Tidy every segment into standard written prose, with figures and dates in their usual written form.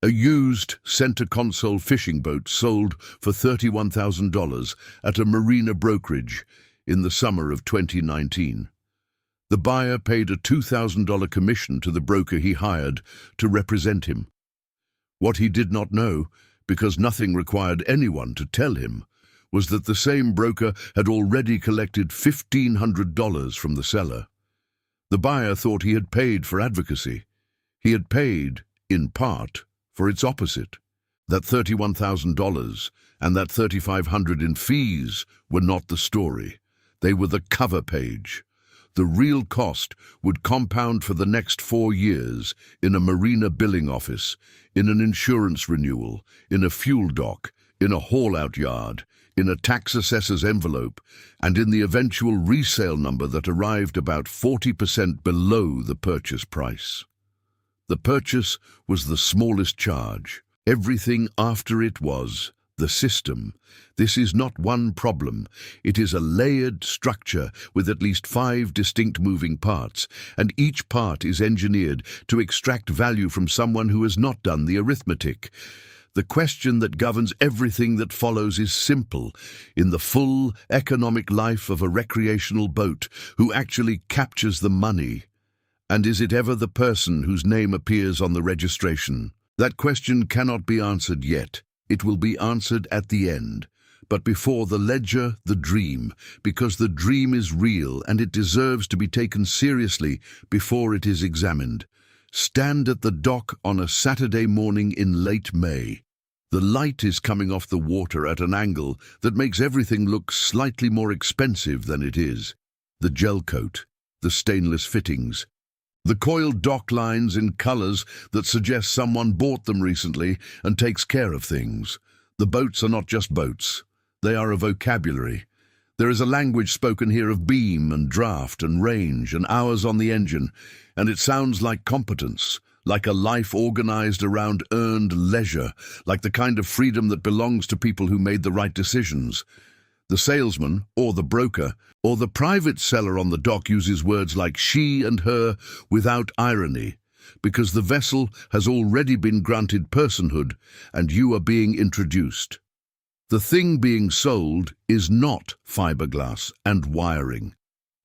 A used center console fishing boat sold for $31,000 at a Marina brokerage in the summer of 2019. The buyer paid a $2,000 commission to the broker he hired to represent him. What he did not know, because nothing required anyone to tell him, was that the same broker had already collected $1,500 from the seller. The buyer thought he had paid for advocacy. He had paid, in part, for its opposite. That $31,000 and that $3,500 in fees were not the story. They were the cover page. The real cost would compound for the next 4 years in a Marina billing office, in an insurance renewal, in a fuel dock, in a haul-out yard, in a tax assessor's envelope, and in the eventual resale number that arrived about 40% below the purchase price. The purchase was the smallest charge. Everything after it was the system. This is not one problem. It is a layered structure with at least 5 distinct moving parts, and each part is engineered to extract value from someone who has not done the arithmetic. The question that governs everything that follows is simple. In the full economic life of a recreational boat, who actually captures the money? And is it ever the person whose name appears on the registration? That question cannot be answered yet. It will be answered at the end. But before the ledger, the dream, because the dream is real and it deserves to be taken seriously before it is examined. Stand at the dock on a Saturday morning in late May. The light is coming off the water at an angle that makes everything look slightly more expensive than it is. The gel coat, the stainless fittings, the coiled dock lines in colors that suggest someone bought them recently and takes care of things. The boats are not just boats. They are a vocabulary. There is a language spoken here of beam and draft and range and hours on the engine, and it sounds like competence, like a life organized around earned leisure, like the kind of freedom that belongs to people who made the right decisions. The salesman, or the broker, or the private seller on the dock uses words like she and her without irony, because the vessel has already been granted personhood and you are being introduced. The thing being sold is not fiberglass and wiring.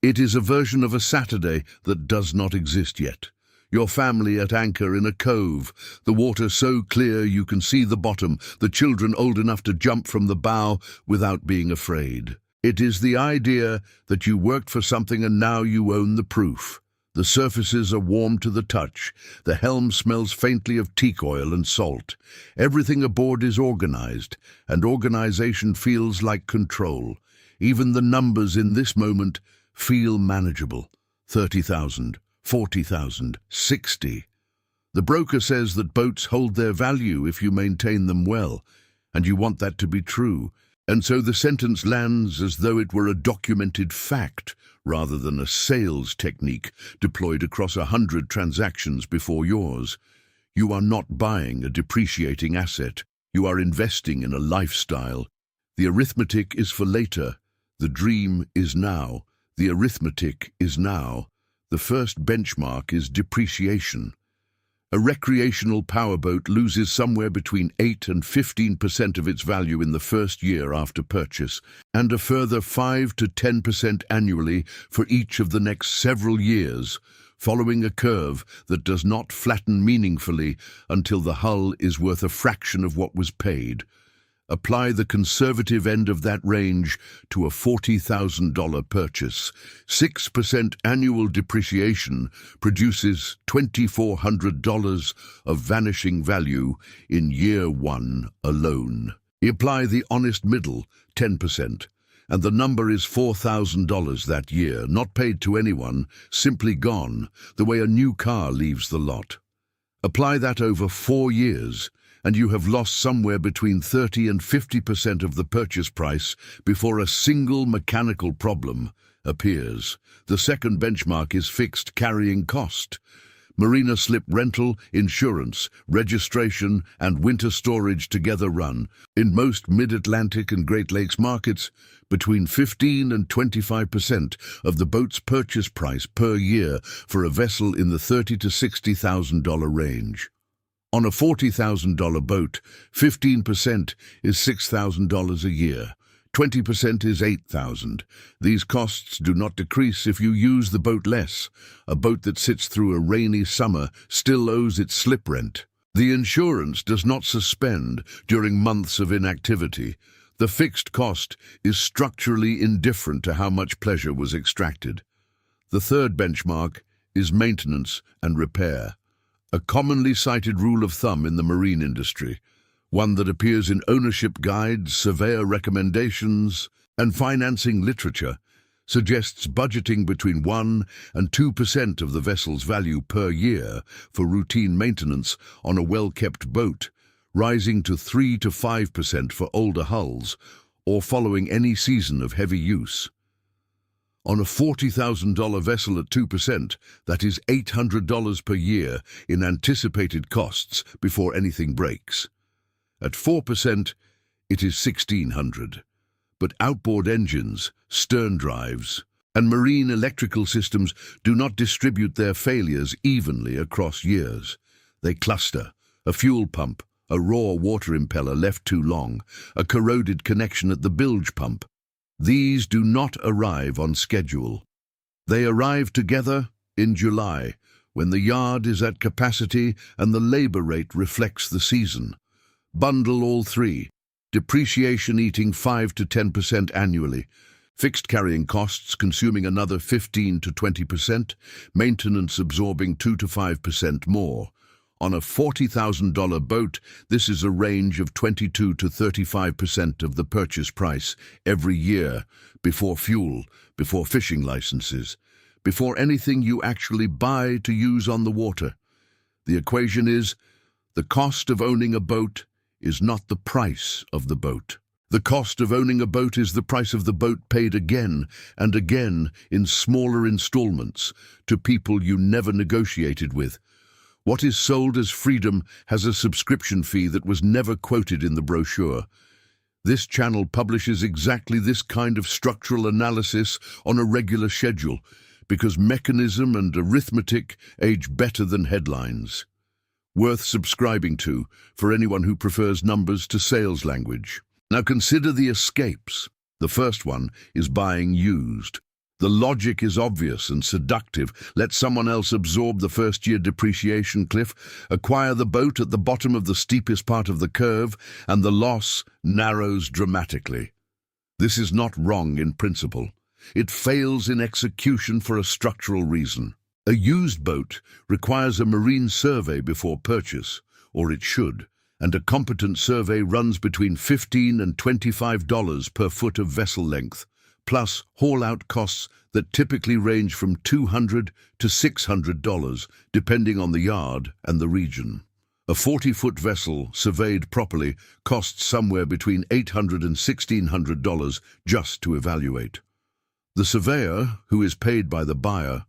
It is a version of a Saturday that does not exist yet. Your family at anchor in a cove, the water so clear you can see the bottom, the children old enough to jump from the bow without being afraid. It is the idea that you worked for something and now you own the proof. The surfaces are warm to the touch. The helm smells faintly of teak oil and salt. Everything aboard is organized, and organization feels like control. Even the numbers in this moment feel manageable. 30,000. 40,000, 60. The broker says that boats hold their value if you maintain them well, and you want that to be true. And so the sentence lands as though it were a documented fact rather than a sales technique deployed across 100 transactions before yours. You are not buying a depreciating asset. You are investing in a lifestyle. The arithmetic is for later. The dream is now. The arithmetic is now. The first benchmark is depreciation. A recreational powerboat loses somewhere between 8 and 15% of its value in the first year after purchase, and a further 5 to 10% annually for each of the next several years, following a curve that does not flatten meaningfully until the hull is worth a fraction of what was paid. Apply the conservative end of that range to a $40,000 purchase. 6% annual depreciation produces $2,400 of vanishing value in year 1 alone. Apply the honest middle, 10%, and the number is $4,000 that year, not paid to anyone, simply gone, the way a new car leaves the lot. Apply that over 4 years, and you have lost somewhere between 30 and 50% of the purchase price before a single mechanical problem appears. The second benchmark is fixed carrying cost. Marina slip rental, insurance, registration, and winter storage together run, in most mid-Atlantic and Great Lakes markets, between 15 and 25% of the boat's purchase price per year for a vessel in the $30,000 to $60,000 range. On a $40,000 boat, 15% is $6,000 a year. 20% is $8,000. These costs do not decrease if you use the boat less. A boat that sits through a rainy summer still owes its slip rent. The insurance does not suspend during months of inactivity. The fixed cost is structurally indifferent to how much pleasure was extracted. The third benchmark is maintenance and repair, a commonly cited rule of thumb in the marine industry, one that appears in ownership guides, surveyor recommendations, and financing literature, suggests budgeting between 1 and 2% of the vessel's value per year for routine maintenance on a well-kept boat, rising to 3 to 5% for older hulls or following any season of heavy use. On a $40,000 vessel at 2%, that is $800 per year in anticipated costs before anything breaks. At 4%, it is $1,600. But outboard engines, stern drives, and marine electrical systems do not distribute their failures evenly across years. They cluster: a fuel pump, a raw water impeller left too long, a corroded connection at the bilge pump. These do not arrive on schedule. They arrive together in July, when the yard is at capacity and the labor rate reflects the season. Bundle all three: depreciation eating 5 to 10% annually, fixed carrying costs consuming another 15 to 20%, maintenance absorbing 2 to 5% more. On a $40,000 boat, this is a range of 22 to 35% of the purchase price every year, before fuel, before fishing licenses, before anything you actually buy to use on the water. The equation is: the cost of owning a boat is not the price of the boat. The cost of owning a boat is the price of the boat paid again and again in smaller installments to people you never negotiated with. What is sold as freedom has a subscription fee that was never quoted in the brochure. This channel publishes exactly this kind of structural analysis on a regular schedule, because mechanism and arithmetic age better than headlines. Worth subscribing to for anyone who prefers numbers to sales language. Now consider the escapes. The first one is buying used. The logic is obvious and seductive. Let someone else absorb the first-year depreciation cliff, acquire the boat at the bottom of the steepest part of the curve, and the loss narrows dramatically. This is not wrong in principle. It fails in execution for a structural reason. A used boat requires a marine survey before purchase, or it should, and a competent survey runs between $15 and $25 per foot of vessel length, plus haul-out costs that typically range from $200 to $600, depending on the yard and the region. A 40-foot vessel, surveyed properly, costs somewhere between $800 and $1,600 just to evaluate. The surveyor, who is paid by the buyer,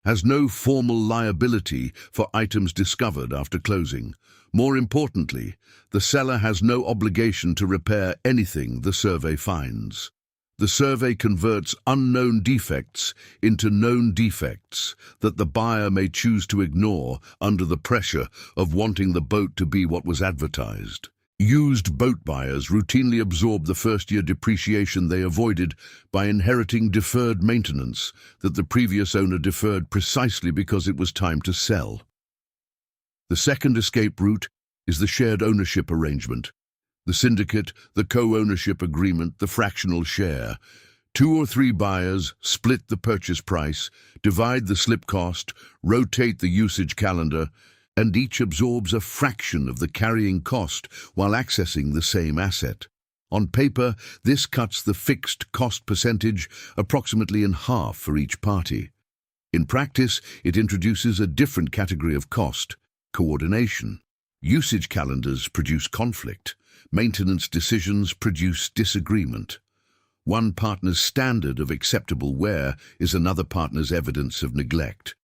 has no formal liability for items discovered after closing. More importantly, the seller has no obligation to repair anything the survey finds. The survey converts unknown defects into known defects that the buyer may choose to ignore under the pressure of wanting the boat to be what was advertised. Used boat buyers routinely absorb the first-year depreciation they avoided by inheriting deferred maintenance that the previous owner deferred precisely because it was time to sell. The second escape route is the shared ownership arrangement. The syndicate, the co-ownership agreement, the fractional share. 2 or 3 buyers split the purchase price, divide the slip cost, rotate the usage calendar, and each absorbs a fraction of the carrying cost while accessing the same asset. On paper, this cuts the fixed cost percentage approximately in half for each party. In practice, it introduces a different category of cost: coordination. Usage calendars produce conflict. Maintenance decisions produce disagreement. One partner's standard of acceptable wear is another partner's evidence of neglect.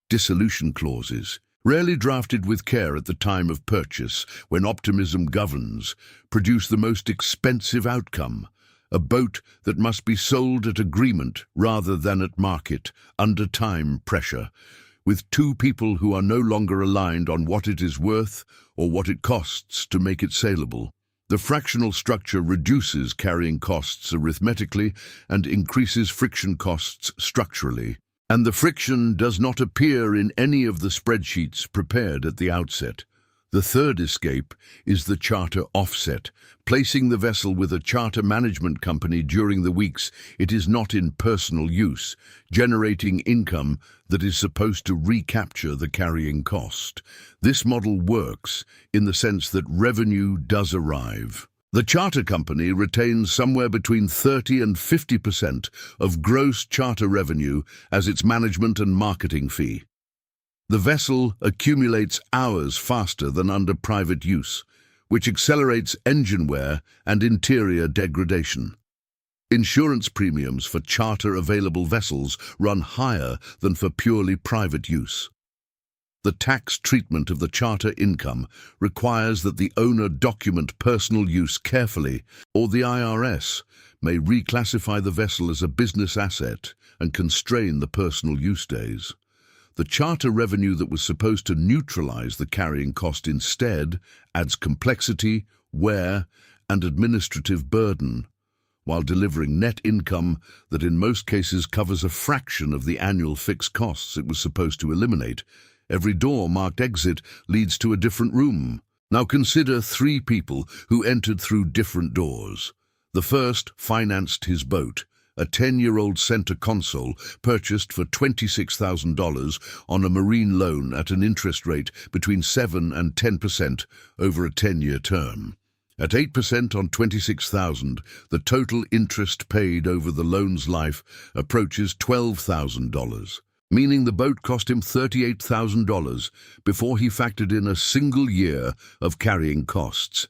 Dissolution clauses, rarely drafted with care at the time of purchase, when optimism governs, produce the most expensive outcome: a boat that must be sold at agreement rather than at market, under time pressure, with two people who are no longer aligned on what it is worth or what it costs to make it saleable. The fractional structure reduces carrying costs arithmetically and increases friction costs structurally. And the friction does not appear in any of the spreadsheets prepared at the outset. The third escape is the charter offset, placing the vessel with a charter management company during the weeks it is not in personal use, generating income that is supposed to recapture the carrying cost. This model works in the sense that revenue does arrive. The charter company retains somewhere between 30 and 50% of gross charter revenue as its management and marketing fee. The vessel accumulates hours faster than under private use, which accelerates engine wear and interior degradation. Insurance premiums for charter-available vessels run higher than for purely private use. The tax treatment of the charter income requires that the owner document personal use carefully, or the IRS may reclassify the vessel as a business asset and constrain the personal use days. The charter revenue that was supposed to neutralize the carrying cost instead adds complexity, wear, and administrative burden, while delivering net income that in most cases covers a fraction of the annual fixed costs it was supposed to eliminate. Every door marked exit leads to a different room. Now consider three people who entered through different doors. The first financed his boat, a 10-year-old center console purchased for $26,000 on a marine loan at an interest rate between 7 and 10% over a 10-year term. At 8% on $26,000, the total interest paid over the loan's life approaches $12,000. Meaning the boat cost him $38,000 before he factored in a single year of carrying costs.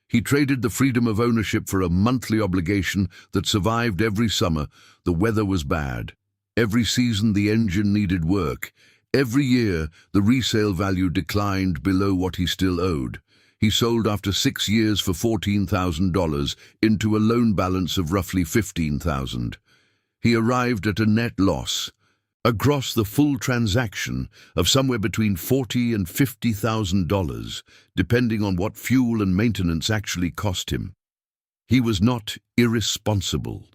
He traded the freedom of ownership for a monthly obligation that survived every summer. The weather was bad. Every season the engine needed work. Every year the resale value declined below what he still owed. He sold after 6 years for $14,000 into a loan balance of roughly $15,000. He arrived at a net loss across the full transaction of somewhere between $40,000 and $50,000, depending on what fuel and maintenance actually cost him. He was not irresponsible.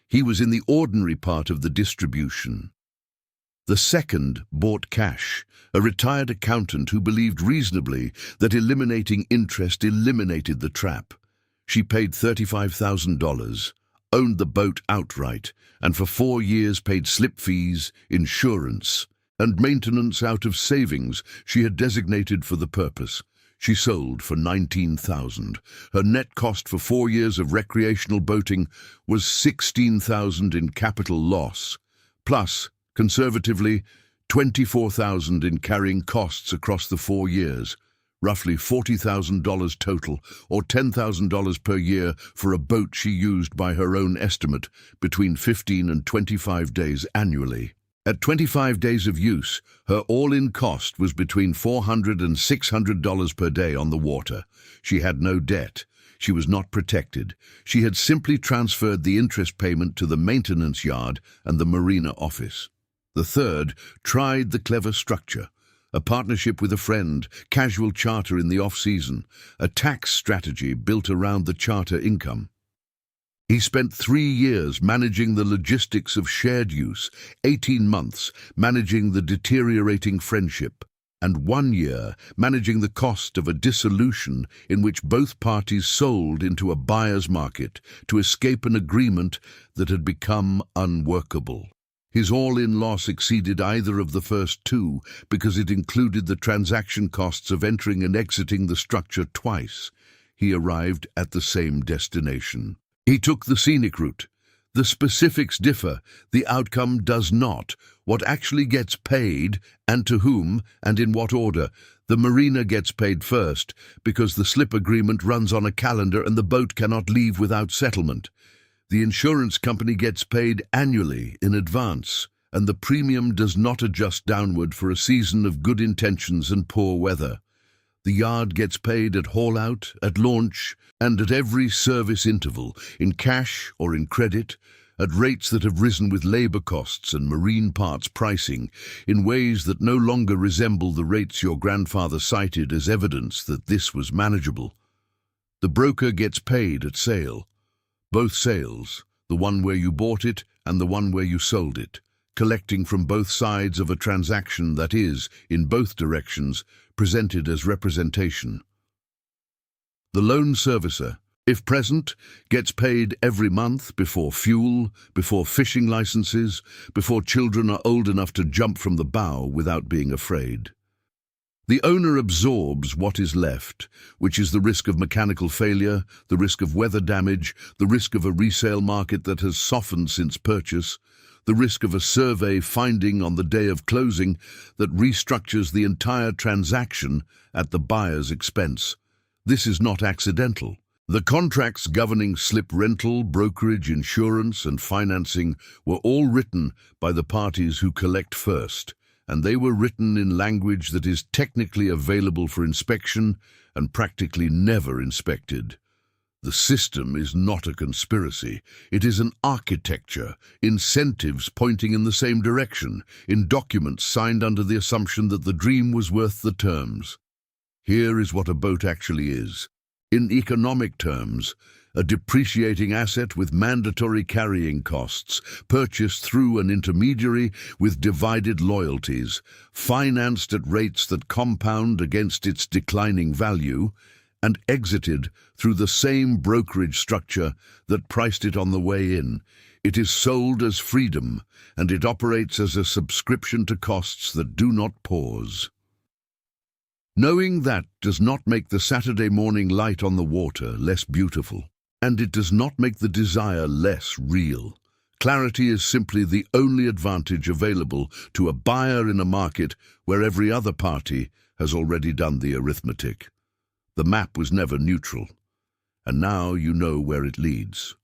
He was in the ordinary part of the distribution. The second bought cash, a retired accountant who believed reasonably that eliminating interest eliminated the trap. She paid $35,000. Owned the boat outright, and for 4 years paid slip fees, insurance, and maintenance out of savings she had designated for the purpose. She sold for $19,000. Her net cost for 4 years of recreational boating was $16,000 in capital loss, plus, conservatively, $24,000 in carrying costs across the 4 years. Roughly $40,000 total, or $10,000 per year for a boat she used by her own estimate between 15 and 25 days annually. At 25 days of use, her all-in cost was between $400 and $600 per day on the water. She had no debt. She was not protected. She had simply transferred the interest payment to the maintenance yard and the Marina office. The third tried the clever structure. A partnership with a friend, casual charter in the off-season, a tax strategy built around the charter income. He spent 3 years managing the logistics of shared use, 18 months managing the deteriorating friendship, and 1 year managing the cost of a dissolution in which both parties sold into a buyer's market to escape an agreement that had become unworkable. His all-in loss exceeded either of the first two because it included the transaction costs of entering and exiting the structure twice. He arrived at the same destination. He took the scenic route. The specifics differ. The outcome does not. What actually gets paid, and to whom, and in what order. The Marina gets paid first because the slip agreement runs on a calendar and the boat cannot leave without settlement. The insurance company gets paid annually in advance, and the premium does not adjust downward for a season of good intentions and poor weather. The yard gets paid at haul-out, at launch, and at every service interval, in cash or in credit, at rates that have risen with labor costs and marine parts pricing in ways that no longer resemble the rates your grandfather cited as evidence that this was manageable. The broker gets paid at sale. Both sales, the one where you bought it and the one where you sold it, collecting from both sides of a transaction that is, in both directions, presented as representation. The loan servicer, if present, gets paid every month before fuel, before fishing licenses, before children are old enough to jump from the bow without being afraid. The owner absorbs what is left, which is the risk of mechanical failure, the risk of weather damage, the risk of a resale market that has softened since purchase, the risk of a survey finding on the day of closing that restructures the entire transaction at the buyer's expense. This is not accidental. The contracts governing slip rental, brokerage, insurance, and financing were all written by the parties who collect first, and they were written in language that is technically available for inspection and practically never inspected. The system is not a conspiracy. It is an architecture, incentives pointing in the same direction, in documents signed under the assumption that the dream was worth the terms. Here is what a boat actually is. In economic terms, a depreciating asset with mandatory carrying costs, purchased through an intermediary with divided loyalties, financed at rates that compound against its declining value, and exited through the same brokerage structure that priced it on the way in. It is sold as freedom, and it operates as a subscription to costs that do not pause. Knowing that does not make the Saturday morning light on the water less beautiful, and it does not make the desire less real. Clarity is simply the only advantage available to a buyer in a market where every other party has already done the arithmetic. The map was never neutral, and now you know where it leads.